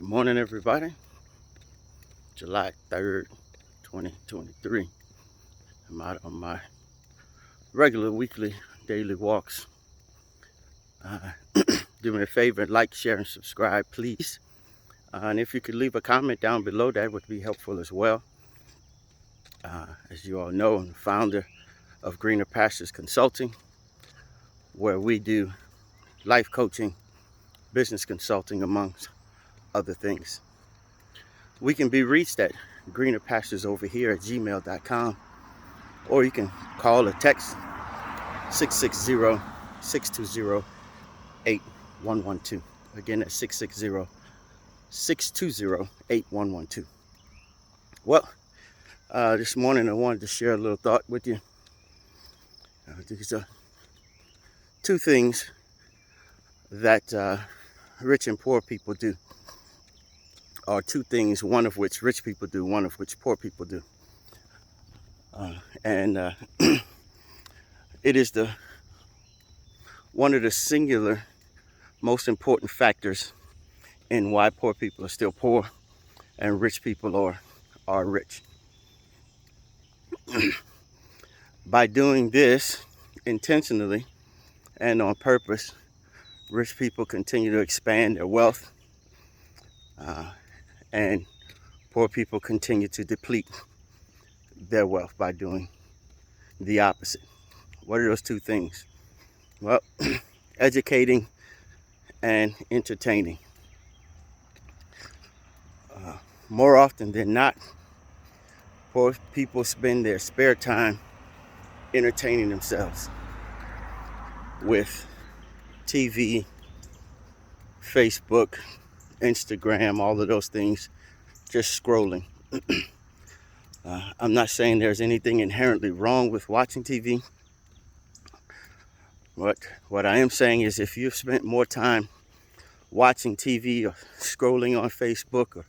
Good morning, everybody. July 3rd, 2023. I'm out on my regular weekly daily walks. Do me a favor, like, share, and subscribe, please. And if you could leave a comment down below, that would be helpful as well. As you all know, I'm the founder of Greener Pastures Consulting, where we do life coaching, business consulting, amongst other things. We can be reached at greenerpasturesoverhere@gmail.com, or you can call or text 660-620-8112. Again, that's 660-620-8112. Well, this morning I wanted to share a little thought with you. These are two things that rich and poor people do, or two things, one of which rich people do, one of which poor people do. It is one of the singular most important factors in why poor people are still poor and rich people are rich. By doing this intentionally and on purpose, rich people continue to expand their wealth, and poor people continue to deplete their wealth by doing the opposite. What are those two things? Well, educating and entertaining. More often than not, poor people spend their spare time entertaining themselves with TV, Facebook, Instagram, all of those things, just scrolling. I'm not saying there's anything inherently wrong with watching TV. But what I am saying is, if you've spent more time watching TV or scrolling on Facebook or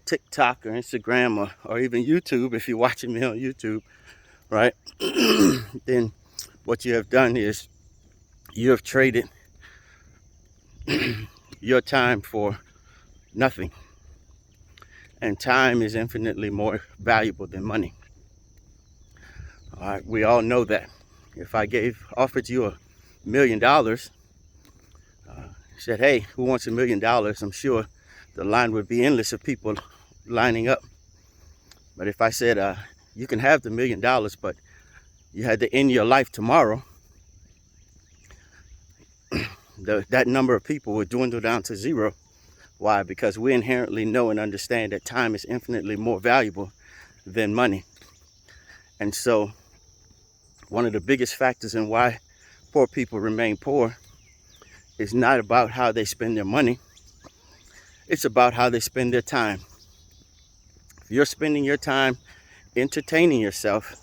TikTok or Instagram or even YouTube, if you're watching me on YouTube, right, then what you have done is you have traded your time for nothing. And time is infinitely more valuable than money. All right, we all know that. If I offered you $1 million, said, hey, who wants $1 million? I'm sure the line would be endless of people lining up. But if I said, you can have the $1 million, but you had to end your life tomorrow, that number of people would dwindle down to zero. Why? Because we inherently know and understand that time is infinitely more valuable than money. And so one of the biggest factors in why poor people remain poor is not about how they spend their money. It's about how they spend their time. If you're spending your time entertaining yourself,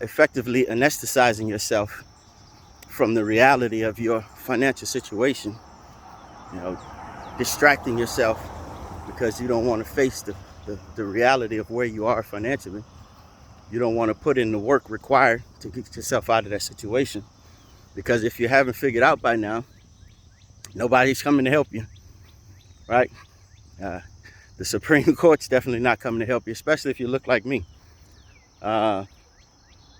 effectively anesthetizing yourself from the reality of your financial situation, distracting yourself because you don't want to face the reality of where you are financially. You don't want to put in the work required to get yourself out of that situation. Because if you haven't figured out by now, nobody's coming to help you, right? The Supreme Court's definitely not coming to help you, especially if you look like me.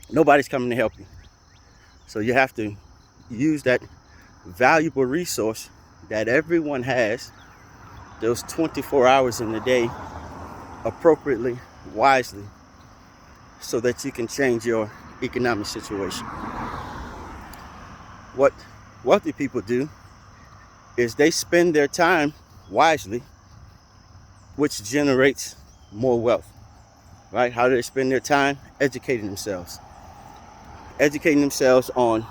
Nobody's coming to help you. So you have to use that valuable resource that everyone has, those 24 hours in the day, appropriately, wisely, so that you can change your economic situation. What wealthy people do is they spend their time wisely, which generates more wealth, right? How do they spend their time? Educating themselves. Educating themselves on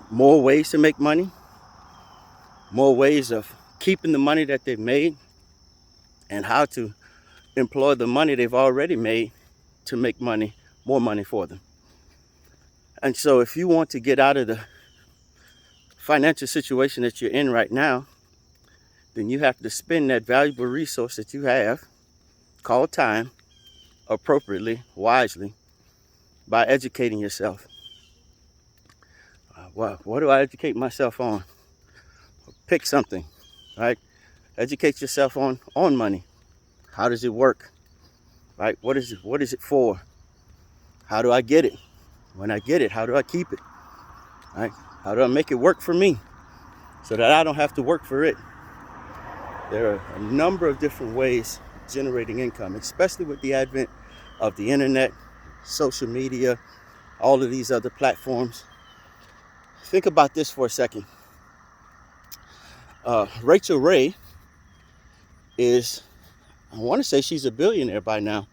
more ways to make money, more ways of keeping the money that they've made, and how to employ the money they've already made to make money, more money for them. And so if you want to get out of the financial situation that you're in right now, then you have to spend that valuable resource that you have, called time, appropriately, wisely, by educating yourself. What do I educate myself on? Pick something, right? Educate yourself on money. How does it work? Right? What is it for? How do I get it? When I get it, how do I keep it? Right? How do I make it work for me so that I don't have to work for it? There are a number of different ways of generating income, especially with the advent of the internet, social media, all of these other platforms. Think about this for a second. Rachel Ray is, I want to say she's a billionaire by now.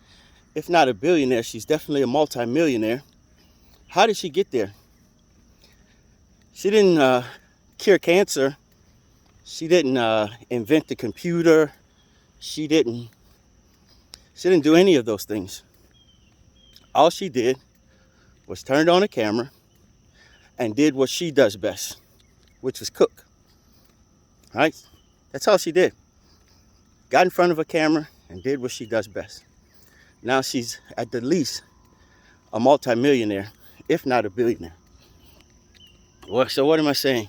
If not a billionaire, she's definitely a multi-millionaire. How did she get there? She didn't cure cancer. She didn't invent the computer. She didn't do any of those things. All she did was turned on a camera and did what she does best, which was cook. Right? That's all she did. Got in front of a camera and did what she does best. Now she's at the least a multi-millionaire, if not a billionaire. Well, so what am I saying?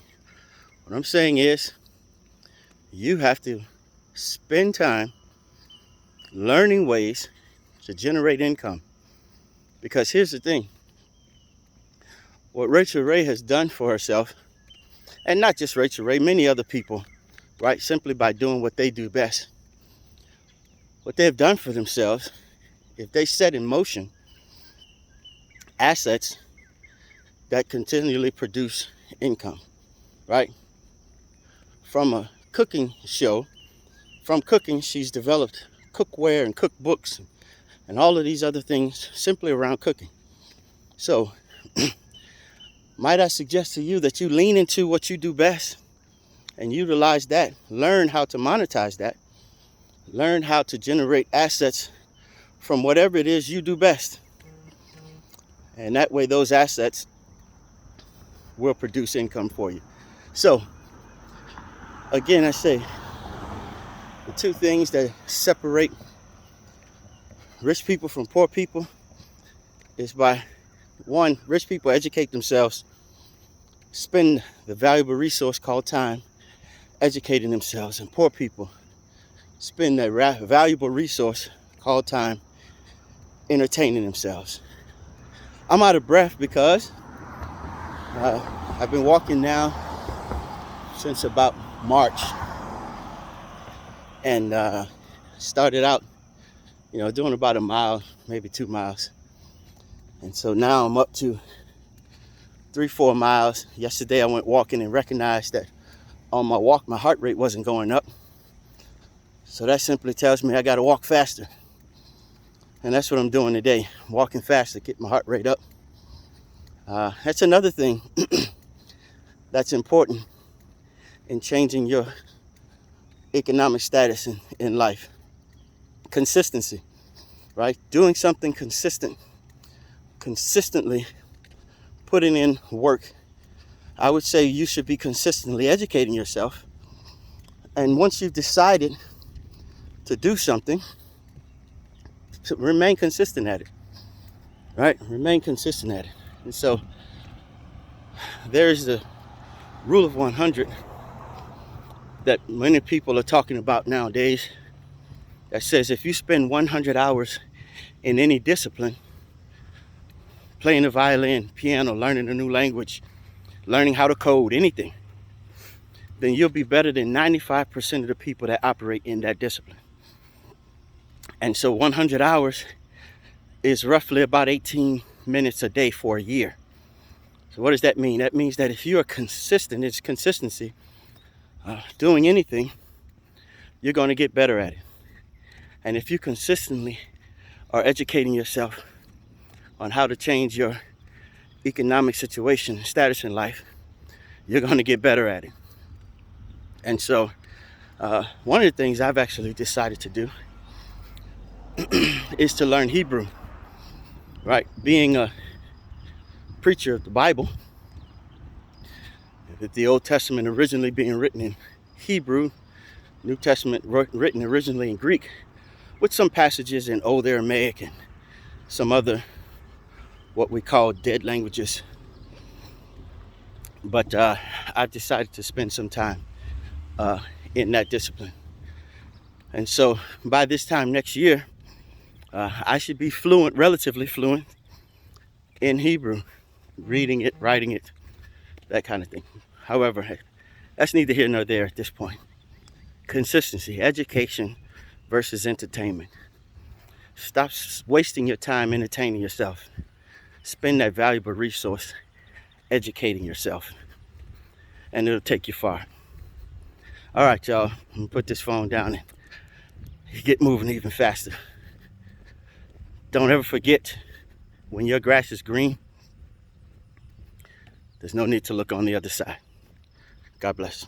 What I'm saying is you have to spend time learning ways to generate income. Because here's the thing. What Rachel Ray has done for herself, and not just Rachel Ray, many other people, right? Simply by doing what they do best. What they have done for themselves, if they set in motion assets that continually produce income, right? From a cooking show, from cooking, she's developed cookware and cookbooks and all of these other things simply around cooking. So, might I suggest to you that you lean into what you do best and utilize that. Learn how to monetize that. Learn how to generate assets from whatever it is you do best. And that way those assets will produce income for you. So, again, I say the two things that separate rich people from poor people is by, one, rich people educate themselves, spend the valuable resource called time educating themselves, and poor people spend that valuable resource called time entertaining themselves. I'm out of breath because I've been walking now since about March, and started out, doing about a mile, maybe 2 miles. And so now I'm up to 3-4 miles. Yesterday I went walking and recognized that on my walk, my heart rate wasn't going up. So that simply tells me I got to walk faster. And that's what I'm doing today, walking faster, get my heart rate up. That's another thing that's important in changing your economic status in life. Consistency, right? Doing something consistently putting in work. I would say you should be consistently educating yourself. And once you've decided to do something, remain consistent at it, right? Remain consistent at it. And so there's the rule of 100 that many people are talking about nowadays that says if you spend 100 hours in any discipline, playing the violin, piano, learning a new language, learning how to code, anything, then you'll be better than 95% of the people that operate in that discipline. And so 100 hours is roughly about 18 minutes a day for a year. So what does that mean? That means that if you are consistent, it's consistency, doing anything, you're going to get better at it. And if you consistently are educating yourself on how to change your economic situation, status in life, you're going to get better at it. And so one of the things I've actually decided to do is to learn Hebrew, right? Being a preacher of the Bible, with the Old Testament originally being written in Hebrew, New Testament written originally in Greek, with some passages in Old Aramaic and some other what we call dead languages. But I've decided to spend some time in that discipline. And so by this time next year, I should be fluent, relatively fluent in Hebrew, reading it, writing it, that kind of thing. However, that's neither here nor there at this point. Consistency, education versus entertainment. Stop wasting your time entertaining yourself. Spend that valuable resource educating yourself, and it'll take you far. All right, y'all, I'm gonna put this phone down and get moving even faster. Don't ever forget, when your grass is green, there's no need to look on the other side. God bless.